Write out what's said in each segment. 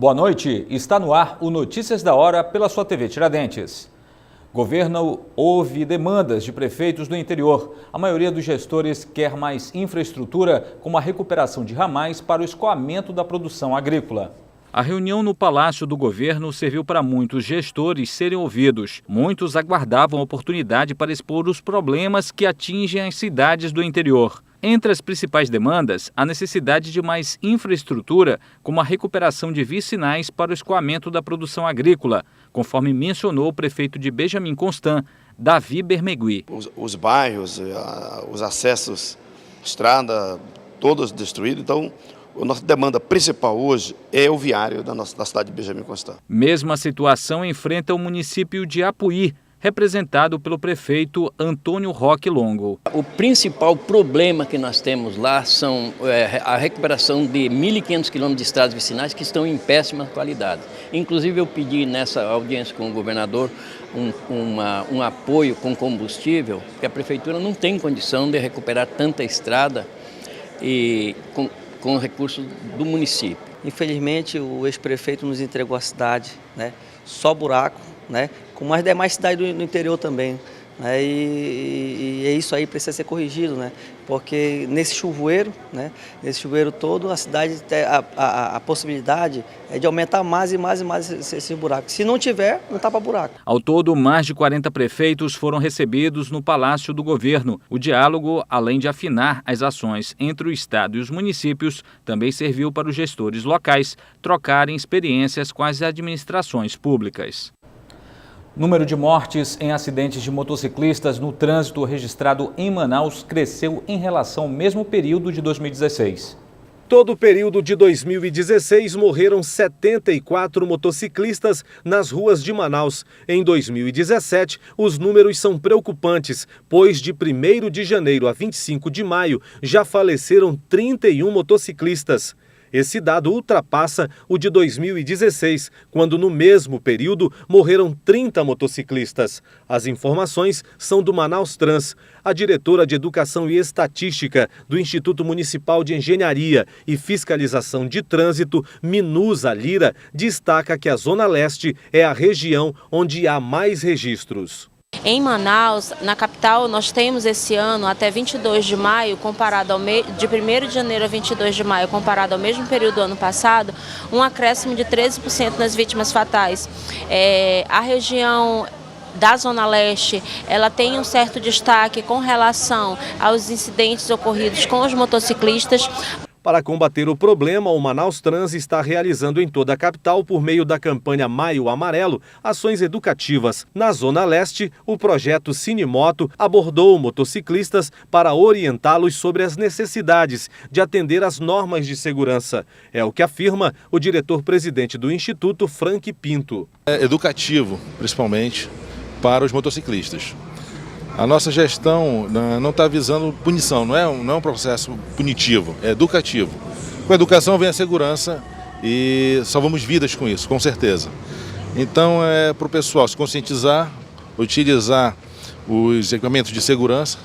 Boa noite, está no ar o Notícias da Hora pela sua TV Tiradentes. Governo ouve demandas de prefeitos do interior. A maioria dos gestores quer mais infraestrutura, como a recuperação de ramais para o escoamento da produção agrícola. A reunião no Palácio do Governo serviu para muitos gestores serem ouvidos. Muitos aguardavam a oportunidade para expor os problemas que atingem as cidades do interior. Entre as principais demandas, a necessidade de mais infraestrutura, como a recuperação de vicinais para o escoamento da produção agrícola, conforme mencionou o prefeito de Benjamin Constant, Davi Bermegui. Os bairros, os acessos, estrada, todos destruídos, então a nossa demanda principal hoje é o viário da cidade de Benjamin Constant. Mesma situação enfrenta o município de Apuí, representado pelo prefeito Antônio Roque Longo. O principal problema que nós temos lá são a recuperação de 1.500 quilômetros de estradas vicinais que estão em péssima qualidade. Inclusive eu pedi nessa audiência com o governador um apoio com combustível, porque a prefeitura não tem condição de recuperar tanta estrada e com recursos do município. Infelizmente o ex-prefeito nos entregou a cidade, né? Só buraco, né? Como as demais cidades do interior também, né? E é isso aí precisa ser corrigido, né? Porque nesse chuvoeiro, né? Nesse chuvoeiro todo, a cidade tem a possibilidade é de aumentar mais e mais e mais esse buraco. Se não tiver, não tapa buraco. Ao todo, mais de 40 prefeitos foram recebidos no Palácio do Governo. O diálogo, além de afinar as ações entre o Estado e os municípios, também serviu para os gestores locais trocarem experiências com as administrações públicas. Número de mortes em acidentes de motociclistas no trânsito registrado em Manaus cresceu em relação ao mesmo período de 2016. Todo o período de 2016 morreram 74 motociclistas nas ruas de Manaus. Em 2017, os números são preocupantes, pois de 1º de janeiro a 25 de maio já faleceram 31 motociclistas. Esse dado ultrapassa o de 2016, quando no mesmo período morreram 30 motociclistas. As informações são do Manaus Trans. A diretora de Educação e Estatística do Instituto Municipal de Engenharia e Fiscalização de Trânsito, Minusa Lira, destaca que a Zona Leste é a região onde há mais registros. Em Manaus, na capital, nós temos esse ano, até 22 de maio, comparado de 1º de janeiro a 22 de maio, comparado ao mesmo período do ano passado, um acréscimo de 13% nas vítimas fatais. A região da Zona Leste, ela tem um certo destaque com relação aos incidentes ocorridos com os motociclistas. Para combater o problema, o Manaus Trans está realizando em toda a capital, por meio da campanha Maio Amarelo, ações educativas. Na Zona Leste, o projeto Cinemoto abordou motociclistas para orientá-los sobre as necessidades de atender às normas de segurança. É o que afirma o diretor-presidente do Instituto, Frank Pinto. É educativo, principalmente, para os motociclistas. A nossa gestão não está visando punição, não é um processo punitivo, é educativo. Com a educação vem a segurança e salvamos vidas com isso, com certeza. Então é para o pessoal se conscientizar, utilizar os equipamentos de segurança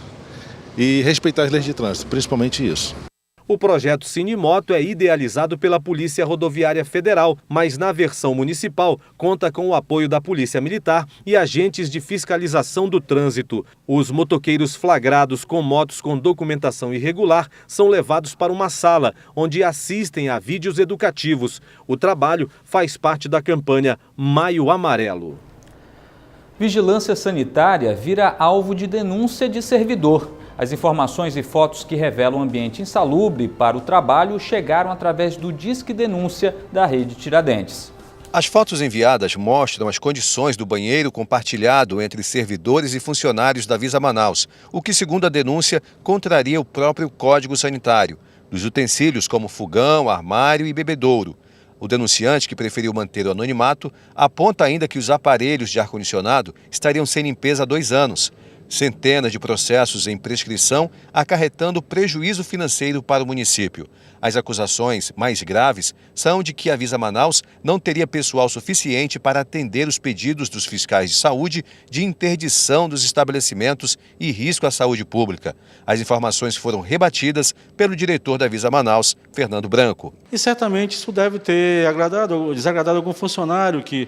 e respeitar as leis de trânsito, principalmente isso. O projeto Cinemoto é idealizado pela Polícia Rodoviária Federal, mas na versão municipal conta com o apoio da Polícia Militar e agentes de fiscalização do trânsito. Os motoqueiros flagrados com motos com documentação irregular são levados para uma sala, onde assistem a vídeos educativos. O trabalho faz parte da campanha Maio Amarelo. Vigilância sanitária vira alvo de denúncia de servidor. As informações e fotos que revelam ambiente insalubre para o trabalho chegaram através do Disque Denúncia da Rede Tiradentes. As fotos enviadas mostram as condições do banheiro compartilhado entre servidores e funcionários da Visa Manaus, o que, segundo a denúncia, contraria o próprio Código Sanitário, dos utensílios como fogão, armário e bebedouro. O denunciante, que preferiu manter o anonimato, aponta ainda que os aparelhos de ar-condicionado estariam sem limpeza há 2 anos. Centenas de processos em prescrição, acarretando prejuízo financeiro para o município. As acusações mais graves são de que a Visa Manaus não teria pessoal suficiente para atender os pedidos dos fiscais de saúde de interdição dos estabelecimentos e risco à saúde pública. As informações foram rebatidas pelo diretor da Visa Manaus, Fernando Branco. E certamente isso deve ter desagradado algum funcionário que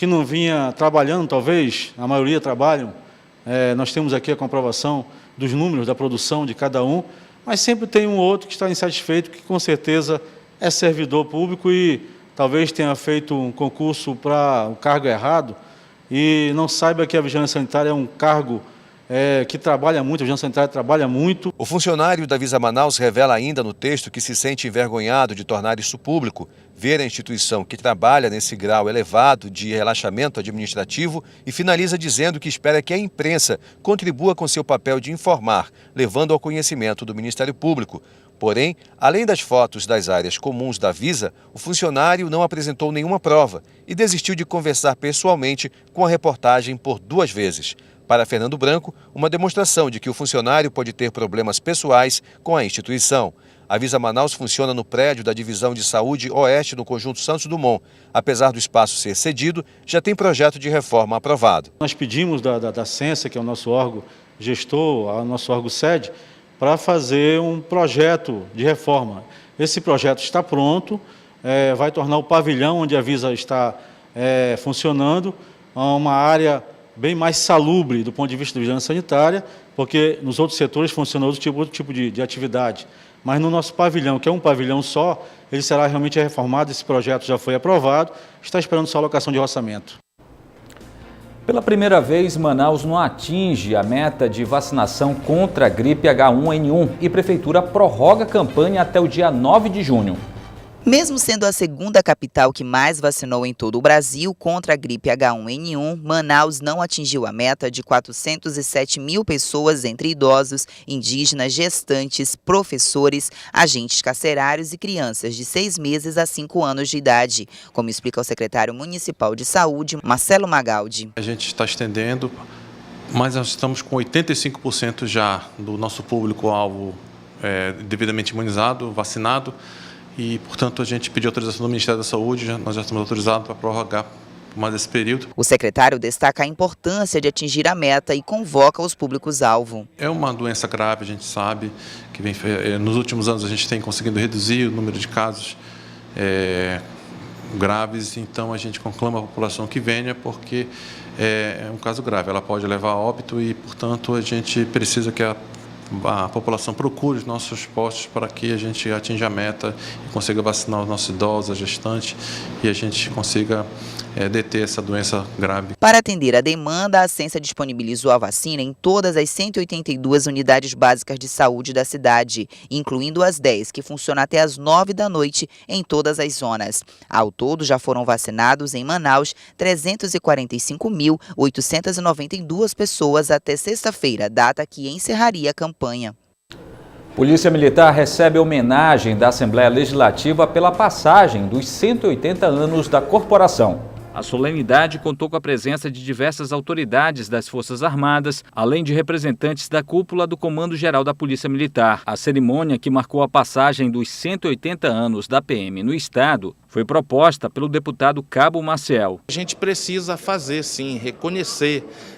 não vinha trabalhando, talvez, a maioria trabalham. Nós temos aqui a comprovação dos números da produção de cada um, mas sempre tem um outro que está insatisfeito, que com certeza é servidor público e talvez tenha feito um concurso para o cargo errado e não saiba que a vigilância sanitária é um cargo que trabalha muito, a vigilância sanitária trabalha muito. O funcionário da Visa Manaus revela ainda no texto que se sente envergonhado de tornar isso público, ver a instituição que trabalha nesse grau elevado de relaxamento administrativo e finaliza dizendo que espera que a imprensa contribua com seu papel de informar, levando ao conhecimento do Ministério Público. Porém, além das fotos das áreas comuns da Visa, o funcionário não apresentou nenhuma prova e desistiu de conversar pessoalmente com a reportagem por 2 vezes. Para Fernando Branco, uma demonstração de que o funcionário pode ter problemas pessoais com a instituição. A Visa Manaus funciona no prédio da Divisão de Saúde Oeste no Conjunto Santos Dumont. Apesar do espaço ser cedido, já tem projeto de reforma aprovado. Nós pedimos da Censa, que é o nosso órgão gestor, o nosso órgão sede, para fazer um projeto de reforma. Esse projeto está pronto, vai tornar o pavilhão onde a Visa está funcionando uma área bem mais salubre do ponto de vista da vigilância sanitária, porque nos outros setores funciona outro tipo de atividade. Mas no nosso pavilhão, que é um pavilhão só, ele será realmente reformado, esse projeto já foi aprovado, está esperando só a alocação de orçamento. Pela primeira vez, Manaus não atinge a meta de vacinação contra a gripe H1N1 e a Prefeitura prorroga a campanha até o dia 9 de junho. Mesmo sendo a segunda capital que mais vacinou em todo o Brasil contra a gripe H1N1, Manaus não atingiu a meta de 407 mil pessoas entre idosos, indígenas, gestantes, professores, agentes carcerários e crianças de 6 meses a 5 anos de idade, como explica o secretário municipal de saúde, Marcelo Magaldi. A gente está estendendo, mas nós estamos com 85% já do nosso público-alvo devidamente imunizado, vacinado. E, portanto, a gente pediu autorização do Ministério da Saúde, nós já estamos autorizados para prorrogar por mais esse período. O secretário destaca a importância de atingir a meta e convoca os públicos-alvo. É uma doença grave, a gente sabe, que nos últimos anos a gente tem conseguido reduzir o número de casos graves, então a gente conclama a população que venha, porque é um caso grave, ela pode levar a óbito e, portanto, a gente precisa que a população procure os nossos postos para que a gente atinja a meta e consiga vacinar os nossos idosos, as gestantes e a gente consiga deter essa doença grave. Para atender a demanda, a Censa disponibilizou a vacina em todas as 182 unidades básicas de saúde da cidade, incluindo as 10 que funcionam até as 9 da noite em todas as zonas. Ao todo, já foram vacinados em Manaus 345.892 pessoas até sexta-feira, data que encerraria a campanha. Polícia Militar recebe homenagem da Assembleia Legislativa pela passagem dos 180 anos da corporação. A solenidade contou com a presença de diversas autoridades das Forças Armadas, além de representantes da cúpula do Comando Geral da Polícia Militar. A cerimônia, que marcou a passagem dos 180 anos da PM no Estado, foi proposta pelo deputado Cabo Maciel. A gente precisa fazer, sim,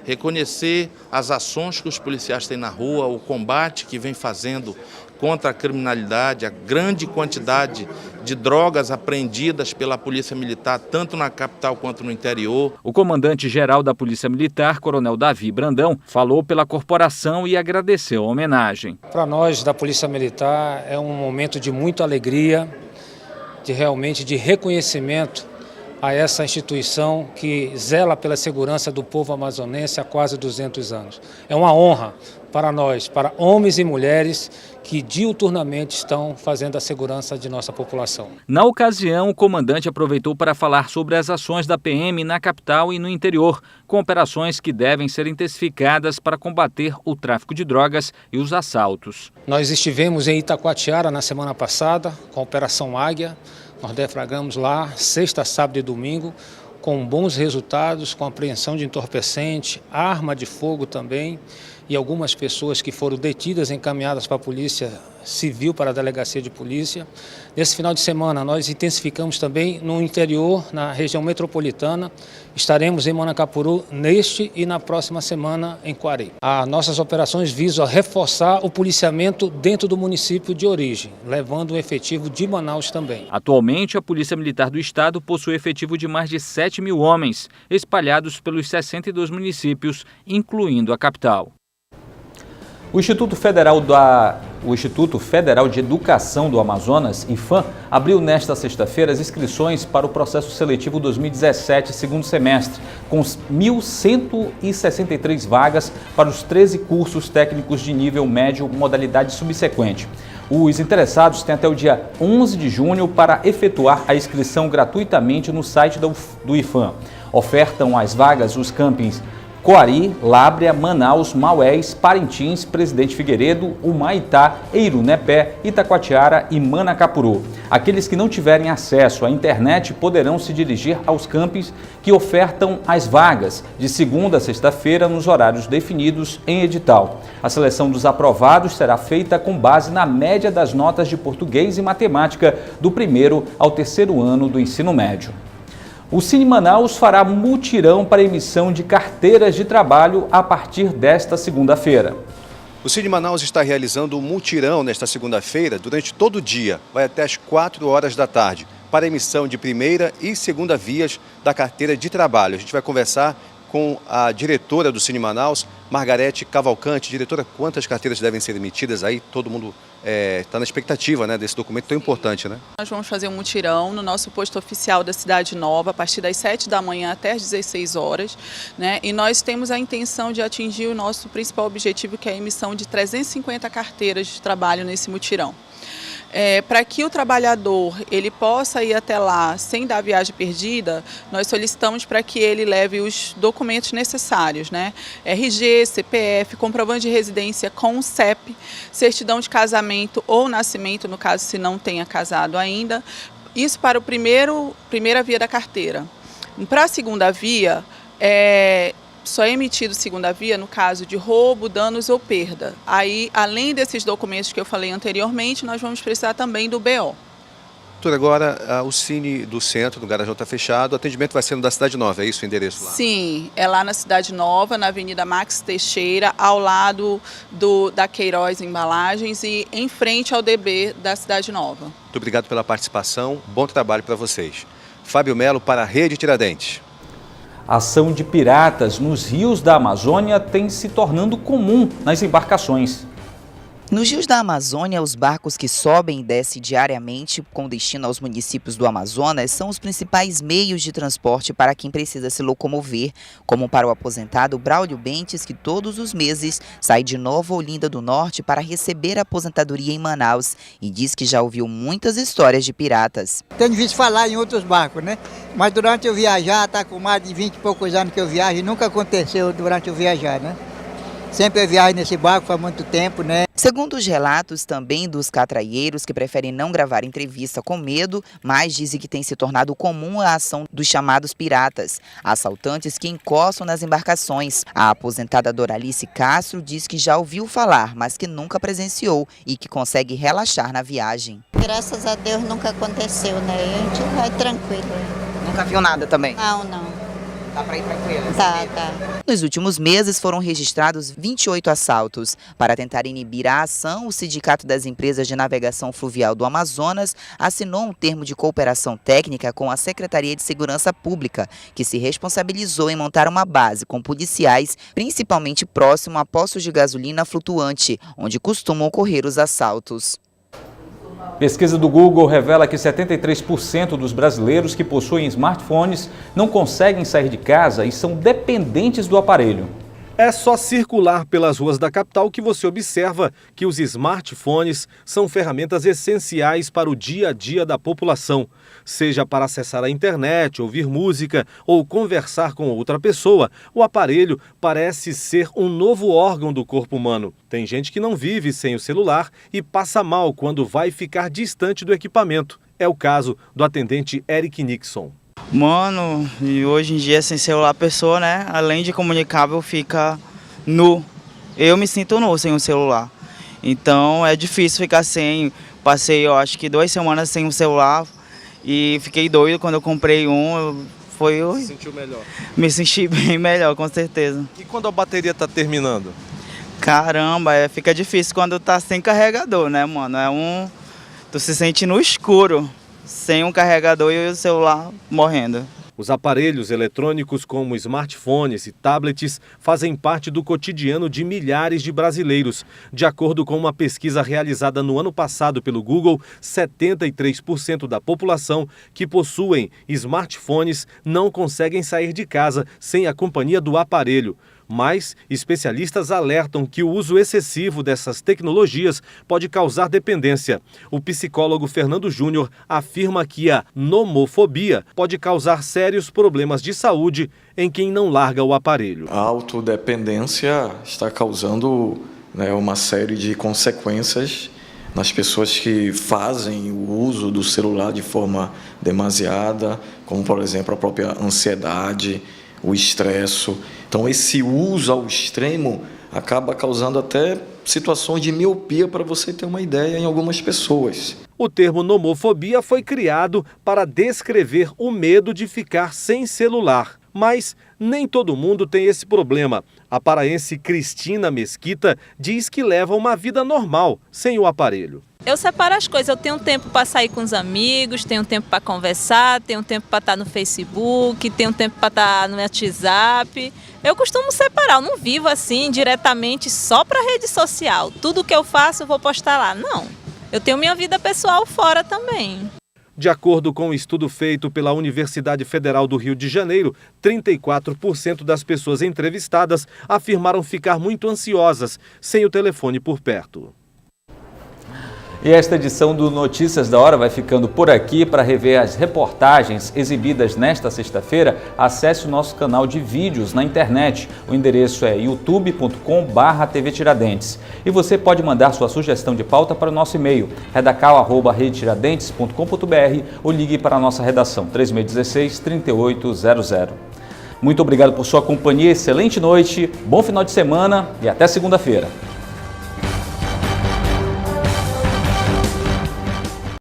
reconhecer as ações que os policiais têm na rua, o combate que vem fazendo contra a criminalidade, a grande quantidade de drogas apreendidas pela Polícia Militar, tanto na capital quanto no interior. O comandante-geral da Polícia Militar, Coronel Davi Brandão, falou pela corporação e agradeceu a homenagem. Para nós da Polícia Militar é um momento de muita alegria, realmente de reconhecimento a essa instituição que zela pela segurança do povo amazonense há quase 200 anos. É uma honra para nós, para homens e mulheres que diuturnamente estão fazendo a segurança de nossa população. Na ocasião, o comandante aproveitou para falar sobre as ações da PM na capital e no interior, com operações que devem ser intensificadas para combater o tráfico de drogas e os assaltos. Nós estivemos em Itacoatiara na semana passada com a Operação Águia. Nós deflagramos lá sexta, sábado e domingo com bons resultados, com apreensão de entorpecente, arma de fogo também. e algumas pessoas que foram detidas e encaminhadas para a Polícia Civil, para a Delegacia de Polícia. Nesse final de semana, nós intensificamos também no interior, na região metropolitana. Estaremos em Manacapuru neste e na próxima semana em Quari. As nossas operações visam reforçar o policiamento dentro do município de origem, levando o efetivo de Manaus também. Atualmente, a Polícia Militar do Estado possui efetivo de mais de 7.000 homens, espalhados pelos 62 municípios, incluindo a capital. O Instituto Federal de Educação do Amazonas, IFAM, abriu nesta sexta-feira as inscrições para o processo seletivo 2017, segundo semestre, com 1.163 vagas para os 13 cursos técnicos de nível médio, modalidade subsequente. Os interessados têm até o dia 11 de junho para efetuar a inscrição gratuitamente no site do IFAM. Ofertam as vagas os campings Coari, Lábrea, Manaus, Maués, Parintins, Presidente Figueiredo, Humaitá, Eirunepé, Itacoatiara e Manacapuru. Aqueles que não tiverem acesso à internet poderão se dirigir aos campings que ofertam as vagas, de segunda a sexta-feira, nos horários definidos em edital. A seleção dos aprovados será feita com base na média das notas de português e matemática do primeiro ao terceiro ano do ensino médio. O Cine Manaus fará mutirão para emissão de carteiras de trabalho a partir desta segunda-feira. O Cine Manaus está realizando um mutirão nesta segunda-feira durante todo o dia, vai até às 4 horas da tarde, para emissão de primeira e segunda vias da carteira de trabalho. A gente vai conversar com a diretora do Cine Manaus, Margarete Cavalcante. Diretora, quantas carteiras devem ser emitidas aí? Todo mundo está na expectativa, né, desse documento tão importante, né? Nós vamos fazer um mutirão no nosso posto oficial da Cidade Nova, a partir das 7 da manhã até as 16 horas, né? E nós temos a intenção de atingir o nosso principal objetivo, que é a emissão de 350 carteiras de trabalho nesse mutirão. Para que o trabalhador ele possa ir até lá sem dar viagem perdida, nós solicitamos para que ele leve os documentos necessários, né? RG, CPF, comprovante de residência com CEP, certidão de casamento ou nascimento, no caso se não tenha casado ainda. Isso para primeira via da carteira. Para a segunda via, só é emitido segunda via no caso de roubo, danos ou perda. Aí, além desses documentos que eu falei anteriormente, nós vamos precisar também do BO. Doutora, agora o Cine do Centro, do Garajão, está fechado. O atendimento vai ser no da Cidade Nova, é isso o endereço lá? Sim, é lá na Cidade Nova, na Avenida Max Teixeira, ao lado da Queiroz Embalagens e em frente ao DB da Cidade Nova. Muito obrigado pela participação, bom trabalho para vocês. Fábio Melo para a Rede Tiradentes. A ação de piratas nos rios da Amazônia tem se tornando comum nas embarcações. Nos rios da Amazônia, os barcos que sobem e descem diariamente com destino aos municípios do Amazonas são os principais meios de transporte para quem precisa se locomover, como para o aposentado Braulio Bentes, que todos os meses sai de Nova Olinda do Norte para receber a aposentadoria em Manaus e diz que já ouviu muitas histórias de piratas. Tenho visto falar em outros barcos, né? Mas durante eu viajar, está com mais de 20 e poucos anos que eu viajo e nunca aconteceu durante eu viajar, né? Sempre eu viajo nesse barco faz muito tempo, né? Segundo os relatos também dos catraieiros que preferem não gravar entrevista com medo, mas dizem que tem se tornado comum a ação dos chamados piratas, assaltantes que encostam nas embarcações. A aposentada Doralice Castro diz que já ouviu falar, mas que nunca presenciou e que consegue relaxar na viagem. Graças a Deus nunca aconteceu, né? A gente vai tranquilo. Nunca viu nada também? Não. Dá pra ir tranquila? Tá. Nos últimos meses foram registrados 28 assaltos. Para tentar inibir a ação, o Sindicato das Empresas de Navegação Fluvial do Amazonas assinou um termo de cooperação técnica com a Secretaria de Segurança Pública, que se responsabilizou em montar uma base com policiais, principalmente próximo a postos de gasolina flutuante, onde costumam ocorrer os assaltos. Pesquisa do Google revela que 73% dos brasileiros que possuem smartphones não conseguem sair de casa e são dependentes do aparelho. É só circular pelas ruas da capital que você observa que os smartphones são ferramentas essenciais para o dia a dia da população. Seja para acessar a internet, ouvir música ou conversar com outra pessoa, o aparelho parece ser um novo órgão do corpo humano. Tem gente que não vive sem o celular e passa mal quando vai ficar distante do equipamento. É o caso do atendente Eric Nixon. Mano, e hoje em dia sem celular a pessoa, né, além de comunicável, fica nu. eu me sinto novo sem o celular. Então é difícil ficar sem. Passei, eu acho que 2 semanas sem o celular e fiquei doido quando eu comprei um. Se sentiu melhor? Me senti bem melhor, com certeza. E quando a bateria está terminando? Caramba, fica difícil quando tá sem carregador, né, mano? Tu se sente no escuro, sem um carregador e o celular morrendo. Os aparelhos eletrônicos como smartphones e tablets fazem parte do cotidiano de milhares de brasileiros. De acordo com uma pesquisa realizada no ano passado pelo Google, 73% da população que possuem smartphones não conseguem sair de casa sem a companhia do aparelho. Mas especialistas alertam que o uso excessivo dessas tecnologias pode causar dependência. O psicólogo Fernando Júnior afirma que a nomofobia pode causar sérios problemas de saúde em quem não larga o aparelho. A autodependência está causando, uma série de consequências nas pessoas que fazem o uso do celular de forma demasiada, como, por exemplo, a própria ansiedade, o estresse. Então, esse uso ao extremo acaba causando até situações de miopia, para você ter uma ideia, em algumas pessoas. O termo nomofobia foi criado para descrever o medo de ficar sem celular. Mas nem todo mundo tem esse problema. A paraense Cristina Mesquita diz que leva uma vida normal, sem o aparelho. Eu separo as coisas, eu tenho tempo para sair com os amigos, tenho tempo para conversar, tenho tempo para estar no Facebook, tenho tempo para estar no WhatsApp. Eu costumo separar, eu não vivo assim diretamente só para rede social. Tudo que eu faço eu vou postar lá, não. Eu tenho minha vida pessoal fora também. De acordo com um estudo feito pela Universidade Federal do Rio de Janeiro, 34% das pessoas entrevistadas afirmaram ficar muito ansiosas sem o telefone por perto. E esta edição do Notícias da Hora vai ficando por aqui. Para rever as reportagens exibidas nesta sexta-feira, acesse o nosso canal de vídeos na internet. O endereço é youtube.com/TV Tiradentes. E você pode mandar sua sugestão de pauta para o nosso e-mail, redacal@redetiradentes.com.br, ou ligue para a nossa redação 3616-3800. Muito obrigado por sua companhia, excelente noite, bom final de semana e até segunda-feira.